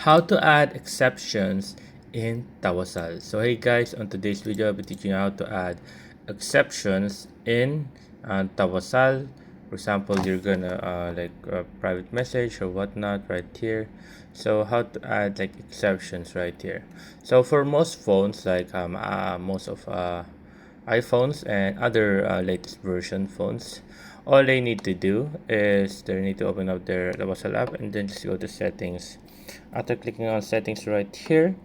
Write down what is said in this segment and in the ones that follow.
How to add exceptions in Tawasal. So hey guys, on today's video I'll be teaching you how to add exceptions in Tawasal. For example, you're gonna like a private message or whatnot right here. So how to add like exceptions right here. So for most phones, like most of iPhones and other latest version phones, all they need to do is they need to open up their Tawasal app and then just go to settings. After clicking on settings right here,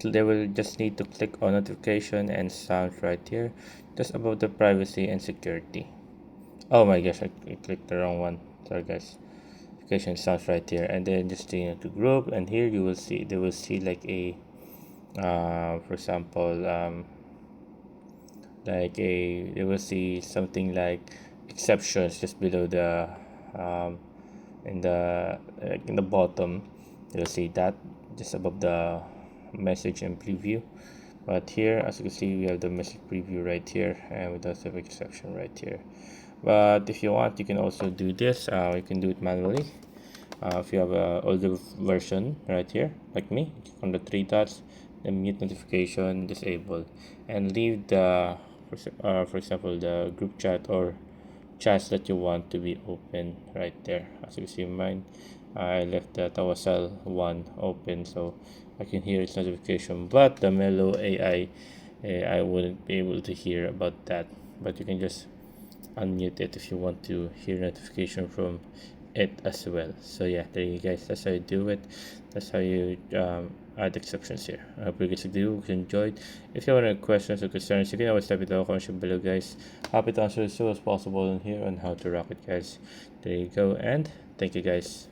they will just need to click on notification and sound right here, just above the privacy and security. Oh my gosh, I clicked the wrong one. Sorry guys. Notification sounds right here, and then just change it to group, and here you will see they will see like a for example they will see something like exceptions just below the um, in the bottom. You'll see that just above the message and preview. But here, as you can see, we have the message preview right here, and we also have exception right here. But if you want, you can also do this. You can do it manually. If you have an older version right here, like me, click on the three dots, the mute notification disable, and leave the for example the group chat or chats that you want to be open right there. As you see mine, I left the Tawasal one open so I can hear its notification, but the Mellow AI I wouldn't be able to hear about that. But you can just unmute it if you want to hear notification from it as well. So yeah, there you guys, that's how you do it. That's how you add exceptions here. I hope you guys enjoyed. If you have any questions or concerns, you can always type it down in the comment below, guys. Happy to answer as soon as possible in here on how to rock it, guys. There you go, and thank you guys.